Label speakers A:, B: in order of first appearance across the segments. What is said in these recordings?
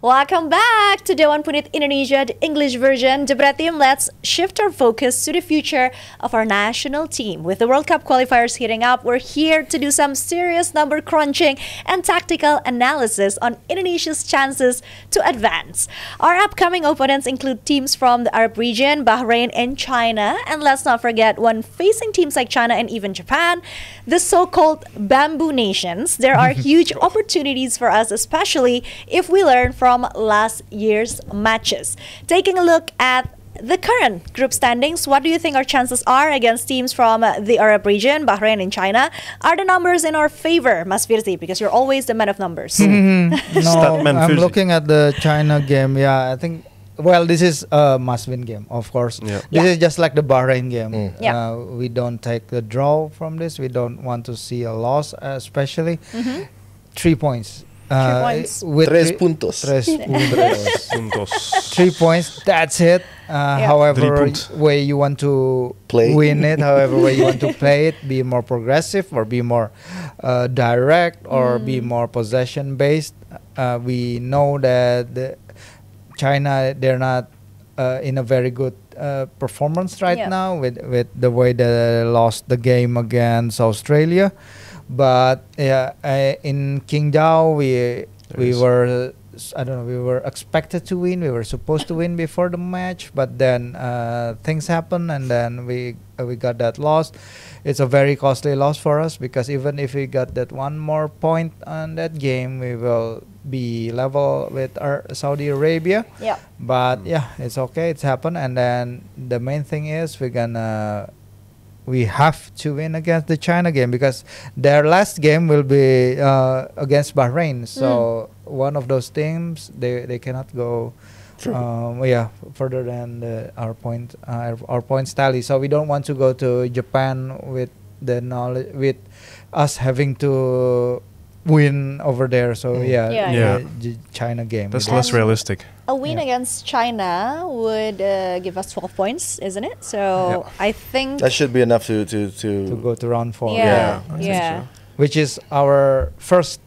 A: Welcome back to Dewan Punit Indonesia, the English version. Jebret team, let's shift our focus to the future of our national team. With the World Cup qualifiers heating up, we're here to do some serious number crunching and tactical analysis on Indonesia's chances to advance. Our upcoming opponents include teams from the Arab region, Bahrain and China. And let's not forget, when facing teams like China and even Japan, the so-called bamboo nations, there are huge opportunities for us, especially if we learn from last year's matches. Taking a look at the current group standings, what do you think our chances are against teams from the Arab region, Bahrain and China? Are the numbers in our favor, Mas Firzi? Because you're always the man of numbers.
B: No, I'm looking at the China game. Yeah, I think, well, this is a must-win game, of course. This is just like the Bahrain game. We don't take the draw from this. We don't want to see a loss, especially. 3 points.
A: 3 points.
B: With
C: Tres puntos.
B: 3 points. That's it. However way you want to win it, however way you want to play it, be more progressive or be more direct or be more possession based. We know that China, they're not in a very good performance right now with the way they lost the game against Australia. But in Qingdao, we were, I don't know, we were expected to win. We were supposed to win before the match, but then things happened, and then we got that loss. It's a very costly loss for us, because even if we got that one more point on that game, we will be level with our Saudi Arabia. But it's okay. It's happened, and then the main thing is we have to win against the China game, because their last game will be against Bahrain. So one of those teams, they cannot go further than our points tally. So we don't want to go to Japan with the knowledge, with us having to win over there. So the China game.
D: That's less realistic.
A: A win against China would give us 12 points, isn't it? So I think
C: that should be enough to
B: go to round 4. Which is our first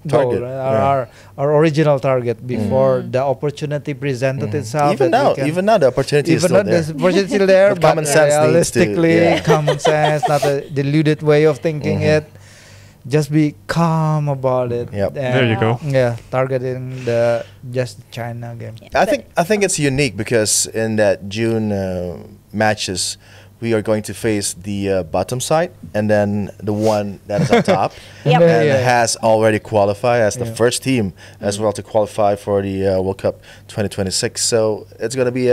B: target, goal, our original target before the opportunity presented itself.
C: Even now, the opportunity is still there.
B: The opportunity is still there, but
C: common sense
B: realistically, common sense, not a deluded way of thinking it. Just be calm about it.
D: There you go.
B: Targeting the China game.
C: I think it's unique, because in that June matches, we are going to face the bottom side, and then the one that is on top and has already qualified as the first team as well to qualify for the World Cup 2026. So it's going to be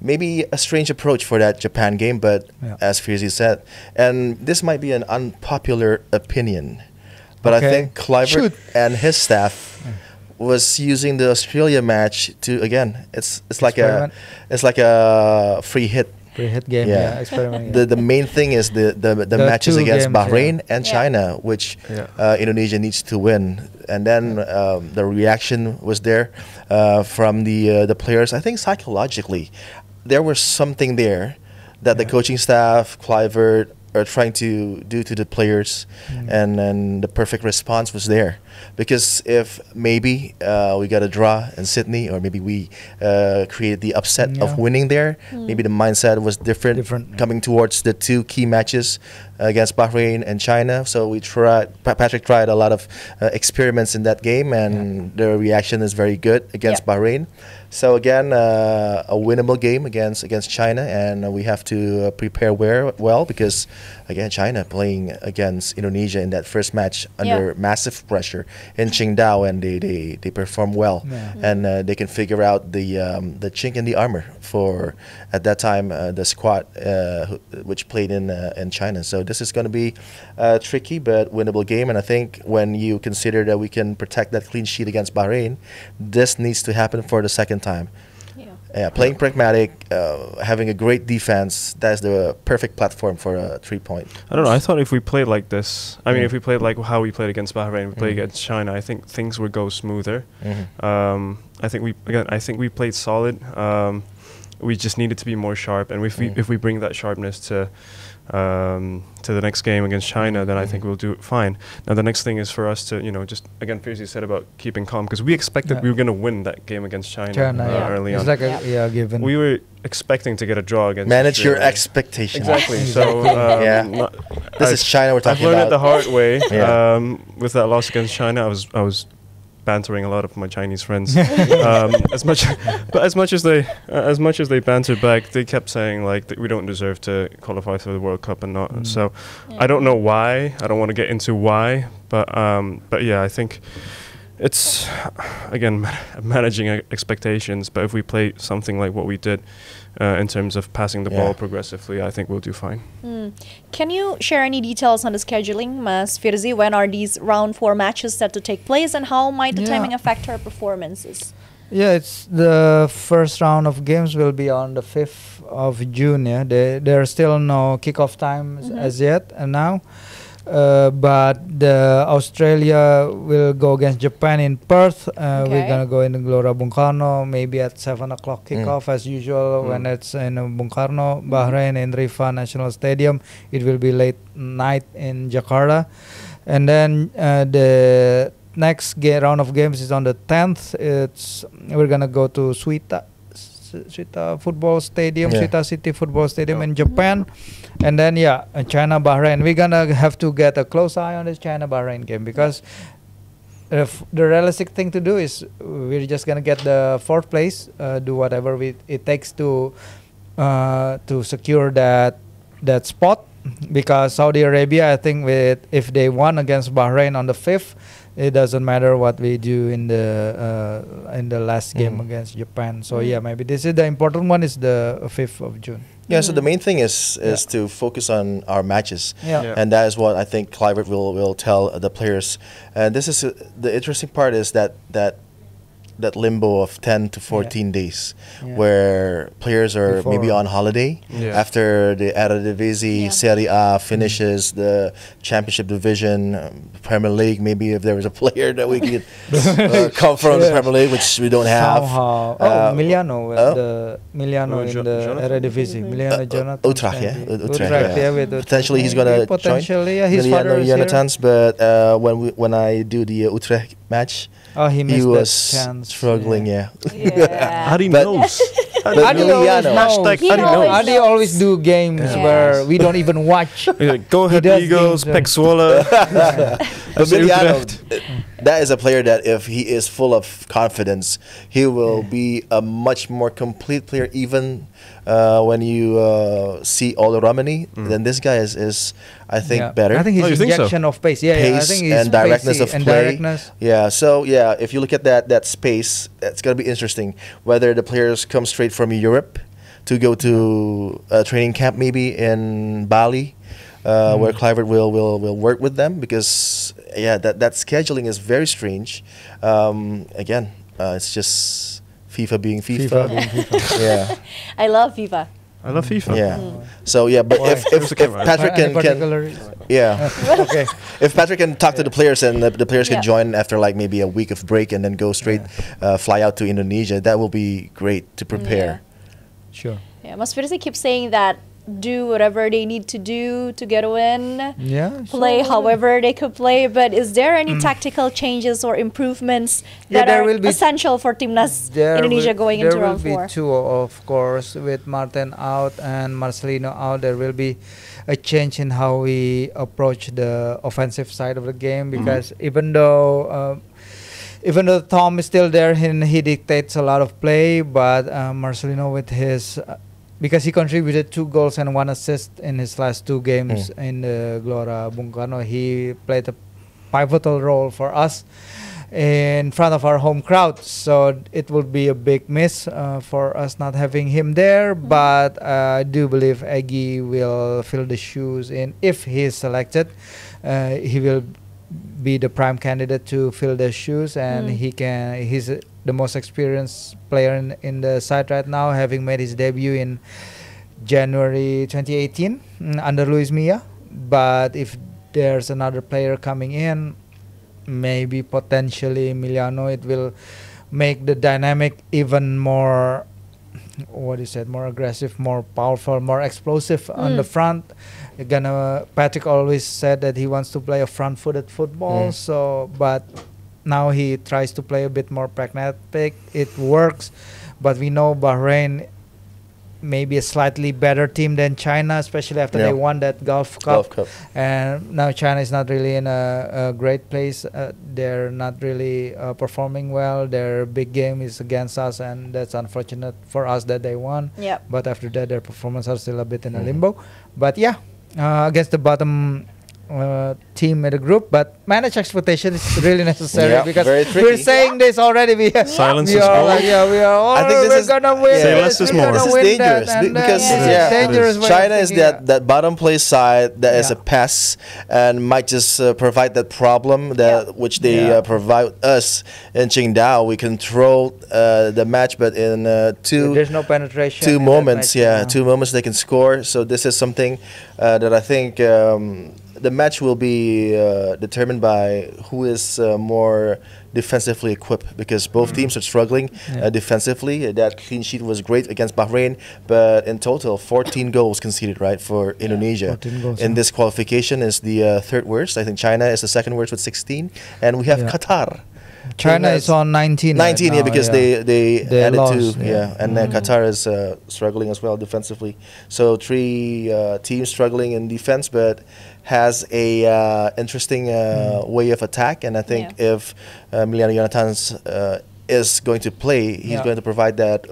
C: maybe a strange approach for that Japan game, but as Firzi said, and this might be an unpopular opinion, but I think Kluivert and his staff was using the Australia match to, again, it's like a free hit
B: game. Experiment.
C: The main thing is the matches against Bahrain and China, which Indonesia needs to win. And then the reaction was there from the players. I think psychologically there was something there that the coaching staff, Kluivert, are trying to do to the players, and then the perfect response was there. Because if maybe we got a draw in Sydney, or maybe we created the upset of winning there, maybe the mindset was different coming towards the two key matches against Bahrain and China. So Patrick tried a lot of experiments in that game, and the reaction is very good against Bahrain. So again, a winnable game against China, and we have to prepare well, because again, China playing against Indonesia in that first match under massive pressure in Qingdao, and they perform well, and they can figure out the chink in the armor for, at that time, the squad which played in China. So this is going to be a tricky but winnable game, and I think when you consider that we can protect that clean sheet against Bahrain, this needs to happen for the second time. Playing pragmatic, having a great defense, that's the perfect platform for a 3-point.
D: I don't know. I thought if we played like this, I mean, if we played like how we played against Bahrain, we played against China, I think things would go smoother. I think we played solid. we just needed to be more sharp, and if we bring that sharpness to the next game against China, then I think we'll do fine. Now the next thing is for us to, just again, Fiercy said about keeping calm, because we expected we were going to win that game against China early on.
B: It's like a given.
D: We were expecting to get a draw against.
C: Manage your expectations.
D: Exactly. So
C: this is China we're talking about.
D: I've learned it the hard way. With that loss against China, I was bantering a lot of my Chinese friends. As much as they bantered back, they kept saying like that we don't deserve to qualify for the World Cup and not. So I don't know why. I don't want to get into why, but yeah, I think it's again managing expectations. But if we play something like what we did in terms of passing the ball progressively, I think we'll do fine.
A: Can you share any details on the scheduling, Mas Firzi? When are these round 4 matches set to take place, and how might the timing affect our performances?
B: Yeah, it's the first round of games will be on the 5th of June. Yeah, there are still no kickoff times as yet, and now. But Australia will go against Japan in Perth. We're gonna go in the Gelora Bung Karno, maybe at 7 o'clock kickoff as usual when it's in Bung Karno. Bahrain in Rifa National Stadium. It will be late night in Jakarta, and then the next round of games is on the 10th. We're gonna go to Suita Football Stadium, Suita City Football Stadium in Japan. And then China Bahrain. We're gonna have to get a close eye on this China Bahrain game, because if the realistic thing to do is we're just gonna get the 4th place, do whatever it takes to secure that spot, because Saudi Arabia, I think if they won against Bahrain on the 5th, it doesn't matter what we do in the last game against Japan. So maybe this is the important one, is the 5th of June.
C: Yeah, so the main thing is to focus on our matches, and that is what I think Kluivert will tell the players. And this is the interesting part is that limbo of 10 to 14 days, where players are maybe on holiday after the Eredivisie Serie A finishes, the Championship Division, Premier League. Maybe if there was a player that we could come from the Premier League, which we don't have.
B: Miliano, in the Eredivisie. Miliano Jonathan.
C: Utrecht, potentially he's gonna
B: potentially,
C: join.
B: His father is
C: Jonathan's, but when I do the Utrecht match,
B: he missed
C: was
B: that chance.
C: struggling.
D: Adi knows.
B: Adi always do games where we don't even watch.
D: Go ahead, Eagles, Pek Zwolle.
C: But Miliano, that is a player that if he is full of confidence, he will be a much more complete player. Even when you see Olo Romani, then this guy is I think better.
B: I think his injection of pace,
C: pace
B: I think he's
C: and directness of play. So if you look at that space, it's gonna be interesting whether the players come straight from Europe to go to a training camp maybe in Bali, where Kluivert will work with them, because that scheduling is very strange. Again, it's just FIFA being FIFA.
A: I love FIFA.
D: I love FIFA.
C: So but if Patrick can if Patrick can talk to the players, and the players can join after like maybe a week of break and then go straight fly out to Indonesia, that will be great to prepare.
B: Sure.
A: Mas Firzi keeps saying that do whatever they need to do to get a win. Play however they could play. But is there any tactical changes or improvements that are essential for Timnas Indonesia going into round 4?
B: There will be 2, of course. With Martin out and Marcelino out, there will be a change in how we approach the offensive side of the game, because even though Tom is still there, he dictates a lot of play, but Marcelino with his because he contributed 2 goals and 1 assist in his last 2 games in the Gelora Bung Karno, he played a pivotal role for us in front of our home crowd. So it will be a big miss for us not having him there. But I do believe Egy will fill the shoes in. If he is selected, he will be the prime candidate to fill the shoes, and he's the most experienced player in the side right now, having made his debut in January 2018 under Luis Milla. But if there's another player coming in, maybe potentially Emiliano, it will make the dynamic even more what he said, more aggressive, more powerful, more explosive on the front. Patrick always said that he wants to play a front-footed football. So, but now he tries to play a bit more pragmatic. It works, but we know Bahrain maybe a slightly better team than China, especially after they won that Gulf Cup. And now China is not really in a great place. They're not really performing well. Their big game is against us, and that's unfortunate for us that they won. But after that, their performance are still a bit in a limbo. But yeah, against the bottom team in the group, but manage expectation is really necessary because we're saying this already.
D: Silence is
B: all. We are all.
C: I think
B: we're gonna win.
D: Say less is more.
C: This is dangerous because
B: dangerous
C: China is that bottom place side that is a pest and might just provide that problem that which they provide us in Qingdao. We control the match, but in
B: there's no penetration.
C: 2 moments, 2 moments they can score. So this is something that I think. The match will be determined by who is more defensively equipped because both teams are struggling defensively. That clean sheet was great against Bahrain, but in total, 14 goals conceded, right, for Indonesia. 14 goals, in this qualification is the third worst. I think China is the second worst with 16, and we have Qatar.
B: China is on 19.
C: 19,
B: right now,
C: because they added
B: lost,
C: 2, and Qatar is struggling as well defensively. So 3 teams struggling in defense, but has a interesting way of attack. And I think if Emiliano Jonathans is going to play, he's going to provide that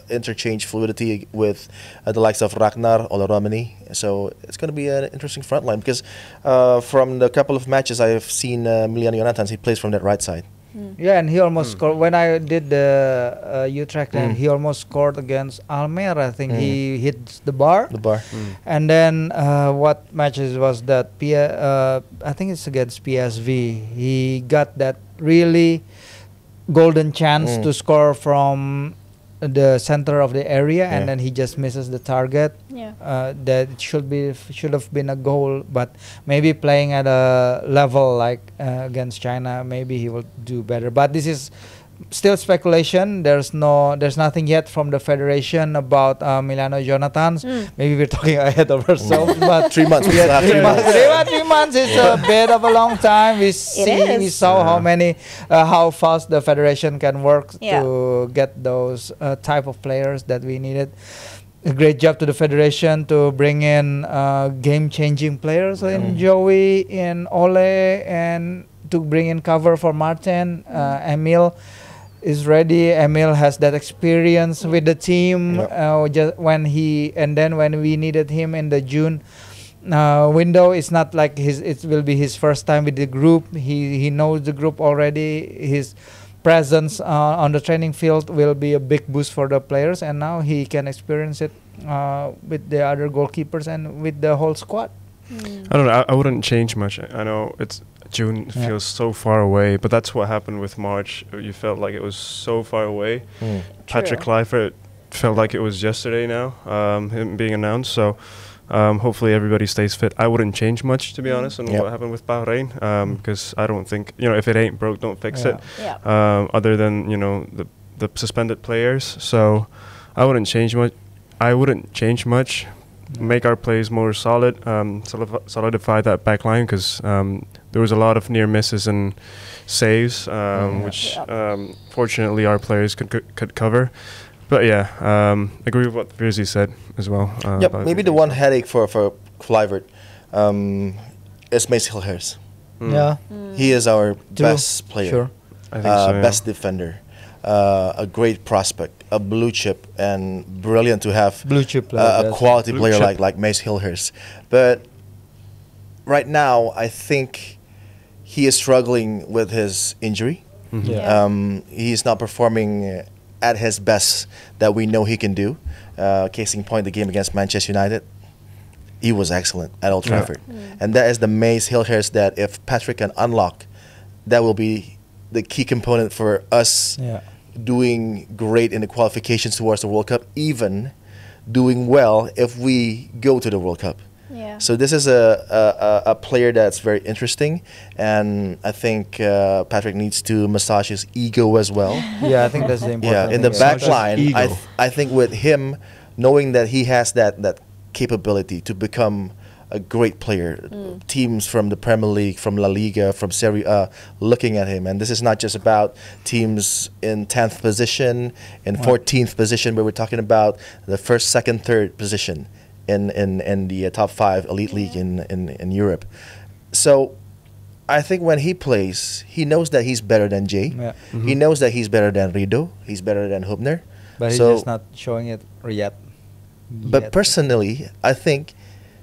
C: interchange fluidity with the likes of Ragnar or Romani. So it's going to be an interesting front line because from the couple of matches I have seen Emiliano Jonathans, he plays from that right side.
B: Yeah, and he almost scored when I did the Utrecht, and he almost scored against Almere. I think he hit the bar. And then what matches was that? I think it's against PSV. He got that really golden chance to score from the center of the area, and then he just misses the target. That should have been a goal, but maybe playing at a level like against China, maybe he will do better. But this is still speculation. There's nothing yet from the federation about Milano Jonathans. Maybe we're talking ahead of ourselves, but
C: 3 months.
B: 3 months is a bit of a long time. We saw how fast the federation can work to get those type of players that we needed. A great job to the federation to bring in game-changing players in Joey, in Ole, and to bring in cover for Martin. Emil is ready. Emil has that experience with the team. When we needed him in the June window, it's not like it will be his first time with the group. He knows the group already. His presence on the training field will be a big boost for the players, and now he can experience it with the other goalkeepers and with the whole squad.
D: I don't know. I wouldn't change much. I know it's June feels so far away, but that's what happened with March. You felt like it was so far away. Patrick Kluivert felt like it was yesterday now, him being announced. So hopefully everybody stays fit. I wouldn't change much, to be honest, on what happened with Bahrain, because I don't think, if it ain't broke, don't fix it. Other than, the suspended players. So I wouldn't change much. Make our plays more solid, solidify that back line, because there was a lot of near misses and saves, which fortunately our players could cover. But agree with what Virzi said as well.
C: Maybe the one headache for Kluivert is Mace Hilhers. He is our best player.
B: Sure.
D: I think so,
C: best defender. A great prospect, a blue chip, and brilliant to have a quality player like Mace Hilhers. But right now, I think he is struggling with his injury. He's not performing at his best that we know he can do. Case in point, the game against Manchester United, he was excellent at Old Trafford. And that is the Mace Hilhers that if Patrick can unlock, that will be the key component for us doing great in the qualifications towards the World Cup, even doing well if we go to the World Cup.
A: Yeah.
C: So this is a player that's very interesting, and I think Patrick needs to massage his ego as well.
B: Yeah, I think that's the important
C: Yeah, in the
B: thing.
C: back line,
D: Ego.
C: I think with him knowing that he has that capability to become a great player, teams from the Premier League, from La Liga, from Serie A, looking at him, and this is not just about teams in 10th position, in 14th position, but we're talking about the first, second, third position in the top 5 elite league in Europe. So I think when he plays, he knows that he's better than Jay.
B: Yeah.
C: He knows that he's better than Rido. He's better than Hubner.
B: But he's
C: So-
B: just not showing it yet.
C: But personally, I think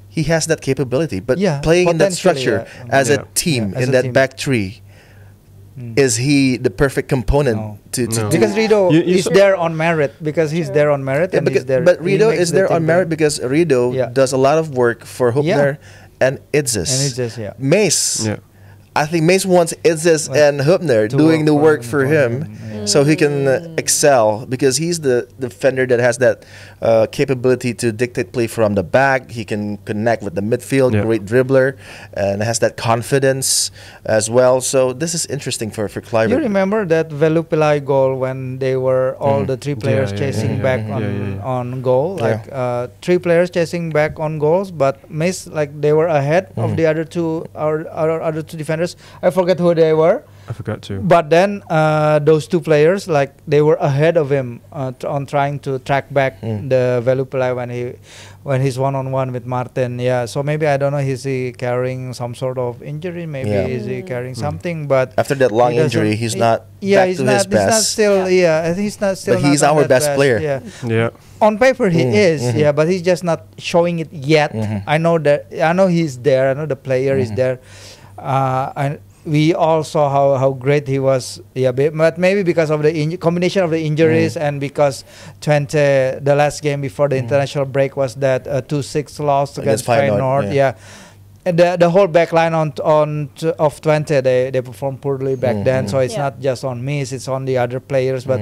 C: he has that capability. But
B: Yeah,
C: playing in that
B: potentially,
C: structure
B: yeah.
C: as
D: Yeah.
C: a team
B: Yeah, as
C: in
B: a
C: that
B: team.
C: back three, is he the perfect component
B: No.
C: to
D: No.
C: do?
B: Because Rido
D: You
B: is
D: saw-
B: there on merit, because he's there on merit,
C: Yeah,
B: and he's there.
C: but
B: he
C: Rido
B: makes
C: is
B: the
C: there
B: team
C: on merit
B: better.
C: because Rido
B: Yeah.
C: does a lot of work for Hubner and Idzis.
B: And it's just, yeah.
C: Mace.
D: Yeah.
C: I think Mace wants Idzis
B: Well,
C: and Hubner
B: to
C: doing the work
B: him,
C: for him,
B: yeah.
C: so he can excel, because he's the defender that has that capability to dictate play from the back. He can connect with the midfield,
D: Yeah.
C: great dribbler, and has that confidence as well. So this is interesting for Kluivert.
B: You remember that Velupillai goal when they were all the 3 players
D: yeah,
B: chasing
D: yeah,
B: back
D: yeah,
B: on
D: yeah.
B: on goal,
C: Yeah.
B: like 3 players chasing back on goals, but Miss, like, they were ahead of the other two, our other 2 defenders. I forget who they were,
D: I forgot to.
B: but then those 2 players, like, they were ahead of him on trying to track back the Velupillai when he's one-on-one with Martin. Yeah, so maybe, I don't know, is he carrying some sort of injury? Maybe
C: Yeah.
B: is he carrying something? But
C: After that long
B: he doesn't-
C: injury, he's not
B: yeah,
C: back
B: he's
C: to
B: not,
C: his
B: he's not
C: best.
B: still, yeah, he's not still.
C: But
B: not
C: he's
B: on
C: our
B: that
C: best player.
B: Yeah,
D: Yeah.
B: on paper he is,
C: Mhm.
B: yeah, but he's just not showing it yet. I know that. I know he's there. I know the player is there. And we all saw how great he was. Yeah, but maybe because of the combination of the injuries and because Twente, the last game before the international break, was that 2-6 loss against Feyenoord. Yeah. And the whole back line of Twente, they performed poorly back then. So it's not just on me, it's on the other players. But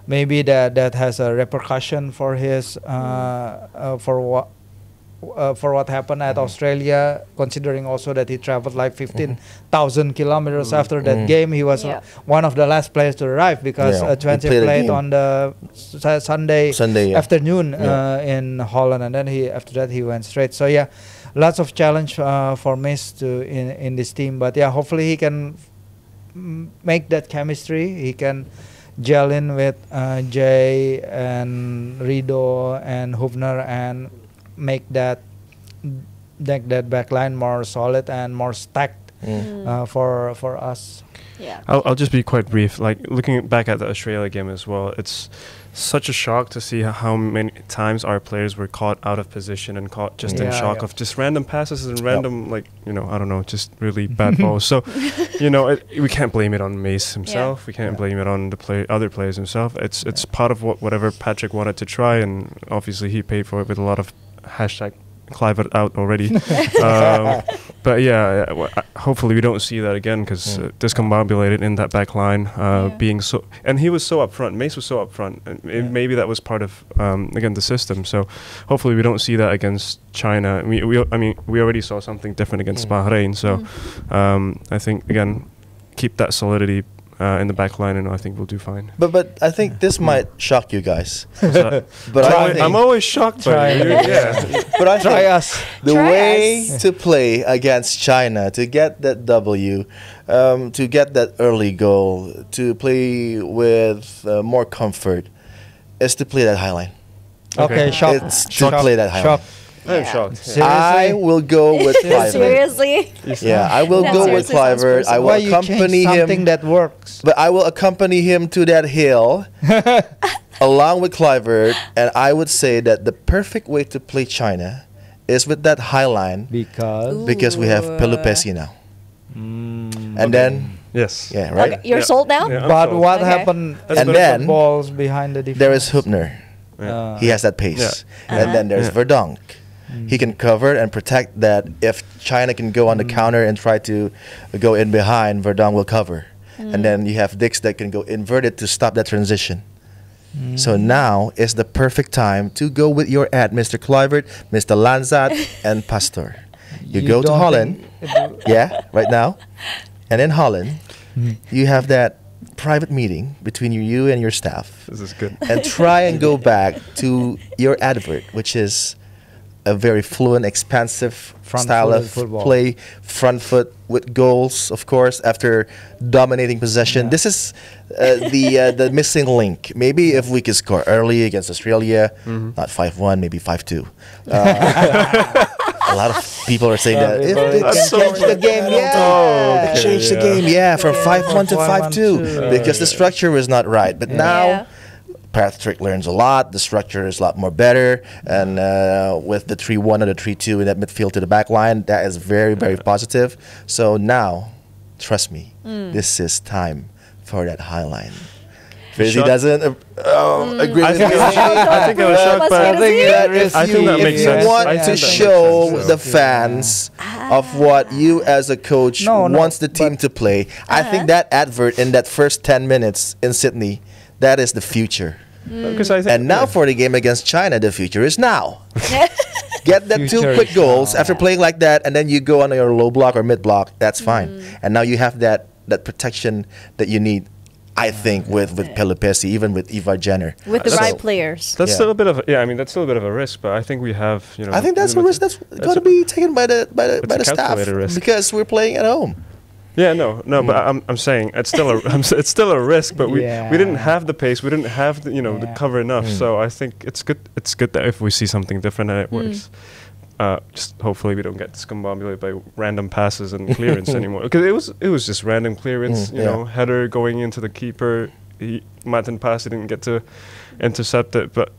B: maybe that has a repercussion for his for what happened at Australia, considering also that he traveled like 15,000 kilometers after that game. He was one of the last players to arrive, because Twente played on the Sunday afternoon in Holland, and then after that he went straight. So yeah, lots of challenge for Miss in this team, but yeah, hopefully he can make that chemistry. He can gel in with Jay and Rido and Hubner and make that back line more solid and more stacked for us.
A: Yeah.
D: I'll just be quite brief. Like, looking back at the Australia game as well, it's such a shock to see how many times our players were caught out of position and caught just in shock of just random passes and random, like, I don't know, just really bad balls. So, we can't blame it on Mace himself. We can't blame it on the other players himself. It's part of whatever Patrick wanted to try, and obviously he paid for it with a lot of #Kluivert out already. But yeah, hopefully we don't see that again, because discombobulated in that back line, being so, and he was so upfront. Mace was so upfront, and maybe that was part of again the system. So hopefully we don't see that against China. I mean we already saw something different against Bahrain. So I think again, keep that solidity in the back line, and I think we'll do fine.
C: But I think this might shock you guys.
D: But I'm always shocked by you.
C: But I
B: Try
C: think
B: us.
C: the
A: Try
C: way
A: us.
C: to play against China, to get that W, to get that early goal, to play with more comfort, is to play that high line.
B: Okay, shock.
C: It's to play that high line.
D: I'm
A: Yeah.
D: shocked.
B: Seriously?
C: I will go with Kluivert.
A: Seriously?
C: Yeah, I will
A: That
C: go with
A: seriously sounds
C: Kluivert. I
A: personal.
C: will
B: Why you
C: accompany
B: change something
C: him.
B: that works?
C: But I will accompany him to that hill along with Kluivert, and I would say that the perfect way to play China is with that high line, because we have Pelupesi now. And then,
D: Yes.
C: yeah, right?
A: Okay, you're sold now?
D: Yeah, I'm
B: But
D: sold.
B: what
A: Okay.
B: happened?
D: That's
C: And
B: with the
C: then
B: balls behind the defense?
C: there is Hubner. He has that pace. And then there's Verdonk. He can cover and protect that. If China can go on the counter and try to go in behind, Verdonk will cover. And then you have Dix that can go inverted to stop that transition. So now is the perfect time to go with your ad, Mr. Kluivert, Mr. Lanzat, and Pastor. You go to Holland, yeah, right now, and in Holland, you have that private meeting between you and your staff.
D: This is good.
C: And try and go back to your advert, which is a very fluent, expansive style of
B: football.
C: play, front foot with goals, of course, after dominating possession. This is the missing link. Maybe if we could score early against Australia, not 5-1, maybe 5-2. A lot of people are saying that if they can change the game, change the game, from 5-1 to 5-2, because the structure was not right. But now Patrick learns a lot. The structure is a lot more better, and with the 3-1 or the 3-2 in that midfield to the back line, that is very, very positive. So now, trust me, this is time for that high line. Frizzy doesn't agree with me.
D: I think I was shocked, but
C: I think that makes sense. If you want to show the fans of what you as a coach wants the team to play, I think that advert in that first 10 minutes in Sydney, that is the future. And now for the game against China, the future is now. Get that 2 quick goals after playing like that, and then you go on your low block or mid block. That's fine. And now you have that protection that you need. I think with Pelupesi, even with Ivar Jenner,
A: with the right players.
D: That's still a bit of that's still a bit of a risk, but I think we have
C: I think that's a risk that's got to be taken by the staff because we're playing at home.
D: Yeah, but I'm saying it's still a risk, but we didn't have the pace, we didn't have the cover enough. So I think it's good that if we see something different and it works. Just hopefully we don't get discombobulated by random passes and clearance anymore. Because it was just random clearance, header going into the keeper. Martin Pass didn't get to intercept it, but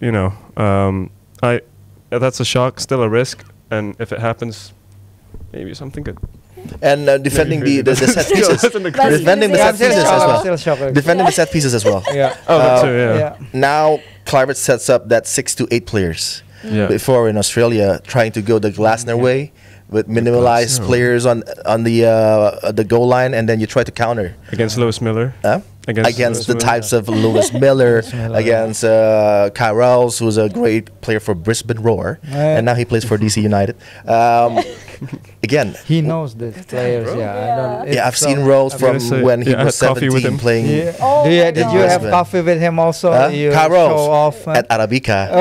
D: that's a shock, still a risk, and if it happens, maybe something good.
C: And defending the set pieces, defending the set pieces as well. Defending the set pieces as well. Now Kluivert sets up that 6 to 8 players. Before in Australia, trying to go the Glasner way with minimalized players on the goal line, and then you try to counter
D: against Lewis Miller.
C: Against the types of Lewis Miller, against Kyrels, who's a great player for Brisbane Roar, and now he plays for DC United. Again,
B: he knows the players.
C: I've seen Rose from when he was 17 playing.
B: Did you have coffee with him also?
C: Kyrels at Arabica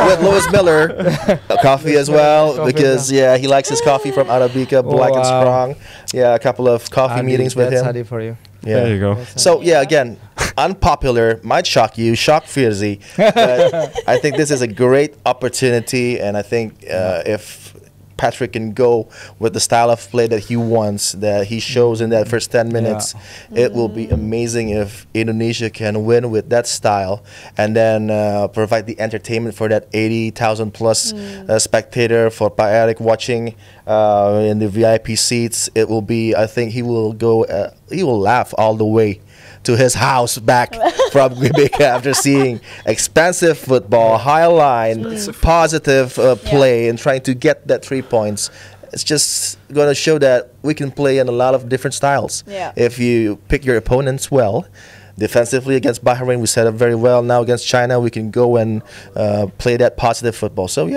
C: with Lewis Miller, coffee as well because he likes his coffee from Arabica, black and strong. A couple of coffee meetings with him.
B: That's for you.
D: There you go.
C: So again, unpopular, might shock you, shock Fierzi, but I think this is a great opportunity, and I think if Patrick can go with the style of play that he wants, that he shows in that first 10 minutes, it will be amazing if Indonesia can win with that style and then provide the entertainment for that 80,000 plus spectator for Pa Eric watching in the VIP seats. It will be, I think he will go, he will laugh all the way to his house back from Quebec after seeing expansive football, high line, positive play, and trying to get that 3 points. It's just going to show that we can play in a lot of different styles. If you pick your opponents well. Defensively against Bahrain, we set up very well. Now against China, we can go and play that positive football. So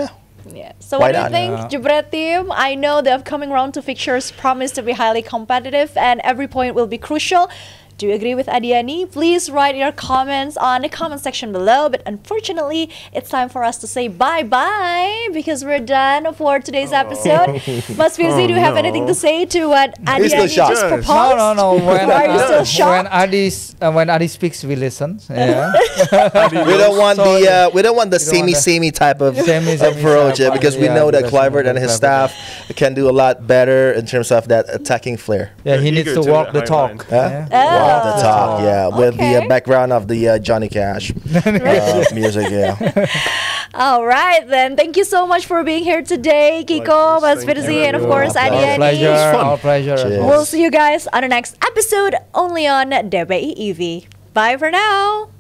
A: So what do you think, Jebret team? I know the upcoming round 2 fixtures promise to be highly competitive and every point will be crucial. Do you agree with Adiani? Please write your comments on the comment section below. But unfortunately, it's time for us to say bye-bye because we're done for today's episode. Mas Firzi, do you have anything to say to what Adiani just proposed?
B: No.
A: Are you still shocked?
B: When Adi speaks, we listen.
C: we don't want the samey type of approach because we know that Kluivert and his staff can do a lot better in terms of that attacking flair.
B: He needs to walk the talk.
C: The talk, with the background of the Johnny Cash music,
A: All right, then. Thank you so much for being here today, Kiko, Mas Firzi, and of course, Adiani.
B: Our pleasure.
A: We'll see you guys on the next episode only on DBI EV. Bye for now.